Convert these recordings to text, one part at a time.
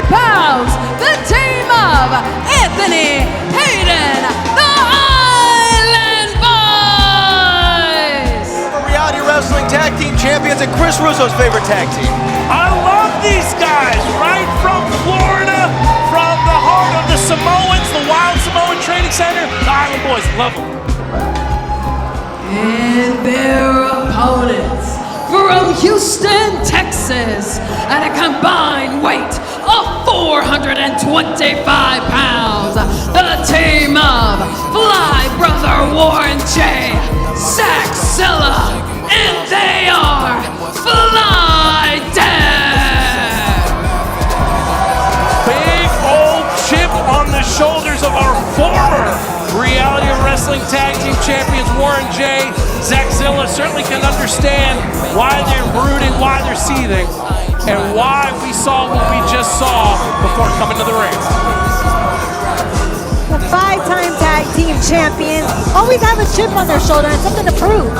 pounds, the team of Anthony Hayden, the Island Boys! Reality Wrestling Tag Team Champions and Chris Russo's favorite tag team. I love these guys, right from Florida, from the heart of the Samoans, the Wild Samoan Training Center. The Island Boys love them. And their opponents from Houston, Texas, at a combined weight of 425 pounds, the team of Fly Brother Warren J, Zach Zilla, and they are Fly Death! Big old chip on the shoulders of our former Reality Wrestling Tag Team Champions Warren J, Zach Zilla certainly can understand why they're brooding, why they're seething, and why we saw what we just saw before coming to the ring. The five-time tag team champions always have a chip on their shoulder and something to prove.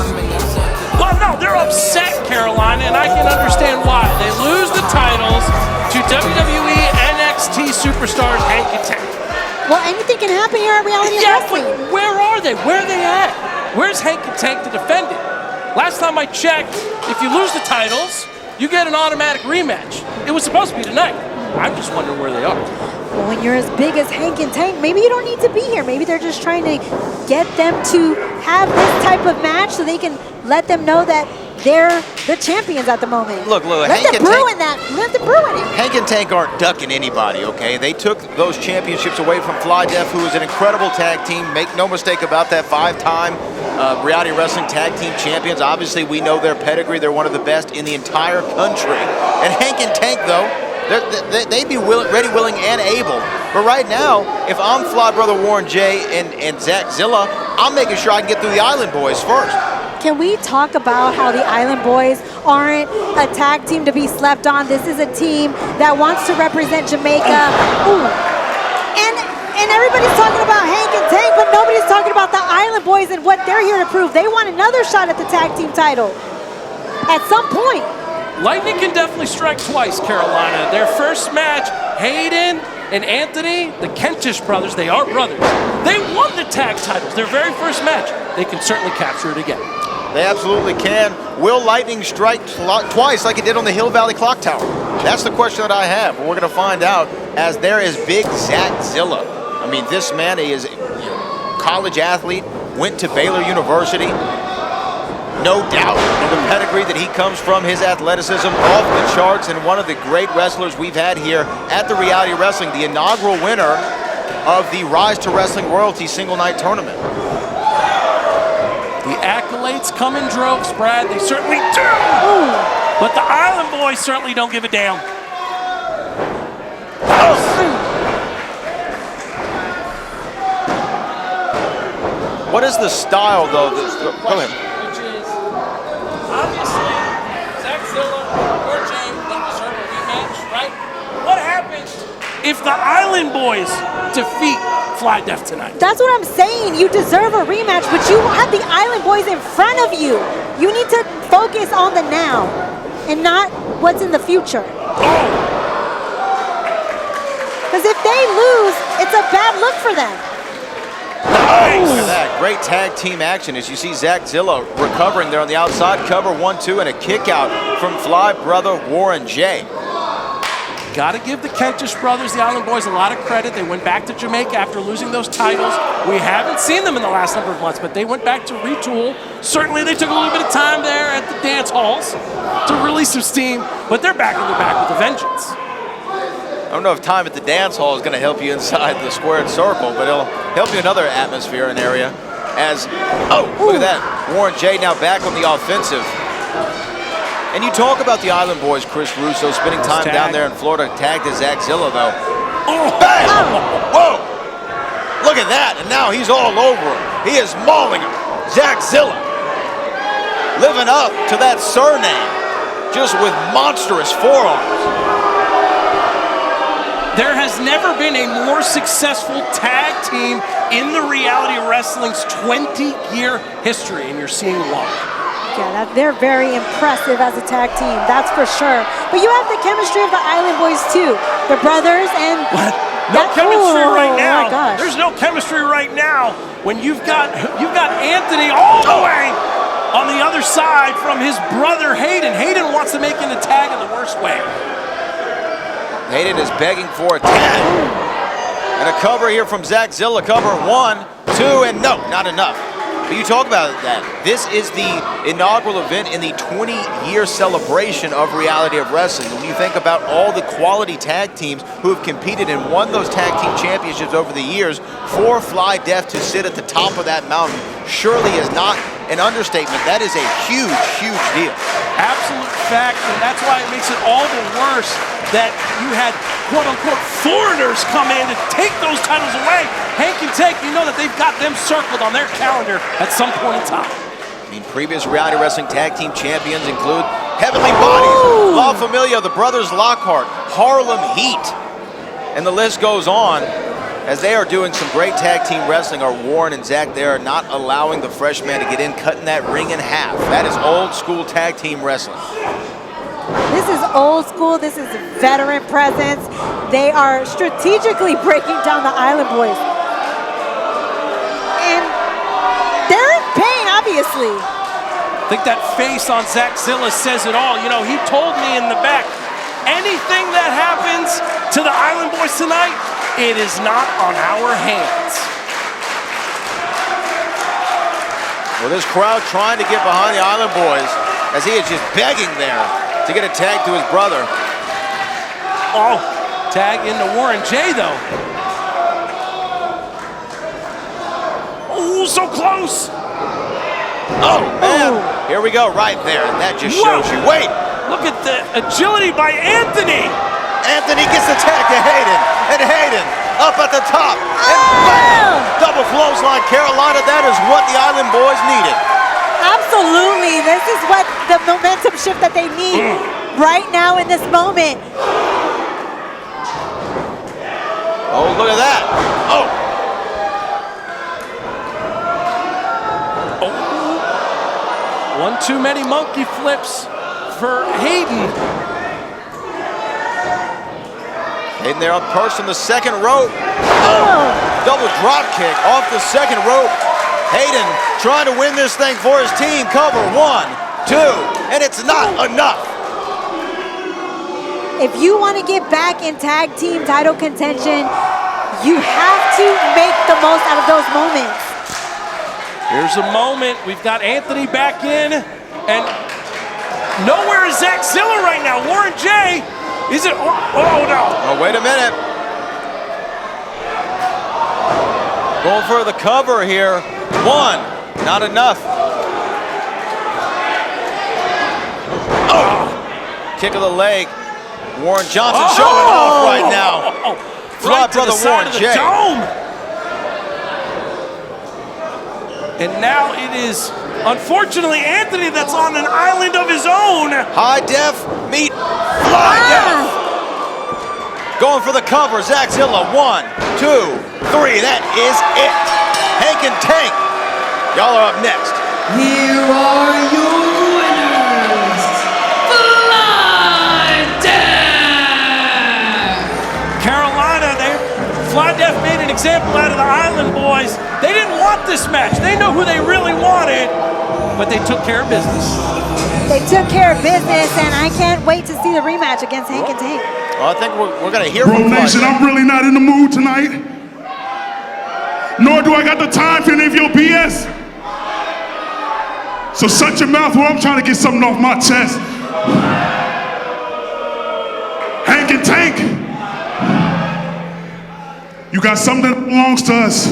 Well, no, they're upset, Carolina, and I can understand why. They lose the titles to WWE NXT superstars Hank and Tank. Well, anything can happen here at Reality Wrestling. But where are they? Where are they at? Where's Hank and Tank to defend it? Last time I checked, if you lose the titles, you get an automatic rematch. It was supposed to be tonight. I'm just wondering where they are. Well, when you're as big as Hank and Tank, maybe you don't need to be here. Maybe they're just trying to get them to have this type of match so they can let them know that they're the champions at the moment. Look, let Hank them and brew Tank, in that. Let them brew in it. Hank and Tank aren't ducking anybody, okay? They took those championships away from Fly Def, who is an incredible tag team. Make no mistake about that, five-time Reality Wrestling Tag Team Champions. Obviously, we know their pedigree. They're one of the best in the entire country. And Hank and Tank, though, they'd be ready, willing, and able. But right now, if I'm Fly Brother Warren J and Zach Zilla, I'm making sure I can get through the Island Boys first. Can we talk about how the Island Boys aren't a tag team to be slept on? This is a team that wants to represent Jamaica. Ooh. And everybody's talking about Hank and Tank, but nobody's talking about the Island Boys and what they're here to prove. They want another shot at the tag team title at some point. Lightning can definitely strike twice, Carolina. Their first match, Hayden and Anthony, the Kentish brothers, they are brothers. They won the tag titles, their very first match. They can certainly capture it again. They absolutely can. Will lightning strike twice like it did on the Hill Valley Clock Tower? That's the question that I have. We're going to find out as there is big Zach Zilla. I mean, this man is a college athlete, went to Baylor University. No doubt in the pedigree that he comes from, his athleticism off the charts, and one of the great wrestlers we've had here at the Reality Wrestling, the inaugural winner of the Rise to Wrestling Royalty Single Night Tournament. The accolades come in droves, Brad. They certainly do. But the Island Boys certainly don't give a damn. What is the style, though? Go ahead. Which is, obviously, Zach Zilla or James don't deserve a rematch, right? What happens if the Island Boys defeat Fly Def tonight? That's what I'm saying. You deserve a rematch, but you have the Island Boys in front of you. You need to focus on the now and not what's in the future. Because if they lose, it's a bad look for them. Nice. Look at that. Great tag team action as you see Zach Zilla recovering there on the outside. Cover 1-2 and a kick out from Fly Brother Warren J. Got to give the Kentish brothers, the Island Boys, a lot of credit. They went back to Jamaica after losing those titles. We haven't seen them in the last number of months, but they went back to retool. Certainly, they took a little bit of time there at the dance halls to release some steam, but they're back in the back with a vengeance. I don't know if time at the dance hall is going to help you inside the squared circle, but it'll help you in another atmosphere and area. As, look at that. Warren J now back on the offensive. And you talk about the Island Boys, Chris Russo, spending time down there in Florida, tagged as Zach Zilla, though. Bang! Whoa! Look at that, and now he's all over him. He is mauling him. Zach Zilla, living up to that surname, just with monstrous forearms. There has never been a more successful tag team in the Reality Wrestling's 20-year history, and you're seeing why. Yeah, they're very impressive as a tag team, that's for sure. But you have the chemistry of the Island Boys too. The brothers and... What? No chemistry right now. Oh my gosh. There's no chemistry right now when you've got Anthony all the way on the other side from his brother Hayden. Hayden wants to make him a tag in the worst way. Hayden is begging for a tag. And a cover here from Zach Zilla. Cover 1, 2, and no, not enough. But you talk about that. This is the inaugural event in the 20-year celebration of Reality of Wrestling. When you think about all the quality tag teams who have competed and won those tag team championships over the years, for Fly Def to sit at the top of that mountain surely is not an understatement. That is a huge, huge deal. Absolute fact, and that's why it makes it all the worse that you had quote-unquote foreigners come in and take those titles away. Hank and Tank, you know that they've got them circled on their calendar at some point in time. I mean, previous Reality Wrestling tag team champions include Heavenly Bodies, La Familia, the Brothers Lockhart, Harlem Heat, and the list goes on. As they are doing some great tag team wrestling, are Warren and Zach. They are not allowing the freshman to get in, cutting that ring in half. That is old school tag team wrestling. This is old school. This is veteran presence. They are strategically breaking down the Island Boys. And they're in pain, obviously. I think that face on Zach Zilla says it all. You know, he told me in the back, anything that happens to the Island Boys tonight, it is not on our hands. Well, this crowd trying to get behind the Island Boys as he is just begging there to get a tag to his brother. Oh, tag into Warren J, though. Oh, so close. Oh, man. Here we go, right there. And that just shows you. Wait. Look at the agility by Anthony. Anthony gets the tag to Hayden. And Hayden up at the top. And bam! Double clothesline, Carolina. That is what the Island Boys needed. Absolutely. This is what the momentum shift that they need right now in this moment. Oh, look at that. Oh. One too many monkey flips for Hayden. Hayden there on perch from the second rope. Oh. Double drop kick off the second rope. Hayden trying to win this thing for his team. Cover 1, 2, and it's not enough. If you want to get back in tag team title contention, you have to make the most out of those moments. Here's a moment. We've got Anthony back in, and nowhere is Zach Zilla right now. Warren J. Is it? Oh no. Oh, wait a minute. Going for the cover here. 1, not enough. Oh! Kick of the leg. Warren Johnson showing off right now. Right to brother the side Warren of the J. dome. And now it is, unfortunately, Anthony that's on an island of his own. High Def meet Fly Def. Going for the cover, Zach Zilla. 1, 2, 3. That is it. Hank and Tank. Y'all are up next. Here are your winners, Fly Def! Carolina, Fly Def made an example out of the Island Boys. They didn't want this match. They know who they really wanted, but they took care of business. They took care of business, and I can't wait to see the rematch against Hank and Tank. Well, I think we're going to hear Bro from Fly Nation, Def. I'm really not in the mood tonight. Nor do I got the time for any of your BS. So shut your mouth while I'm trying to get something off my chest. Hank and Tank, you got something that belongs to us.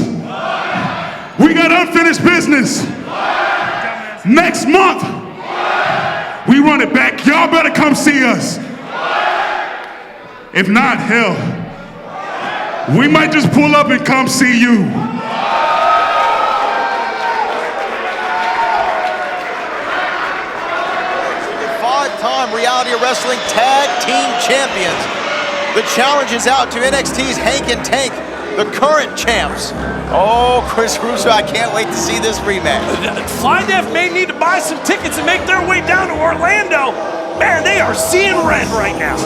We got unfinished business. Next month, we run it back. Y'all better come see us. If not, hell, we might just pull up and come see you. Five-time Reality Wrestling Tag Team Champions. The challenge is out to NXT's Hank and Tank the current champs. Oh, Chris Russo, I can't wait to see this rematch. FlyDev may need to buy some tickets and make their way down to Orlando. Man, they are seeing red right now.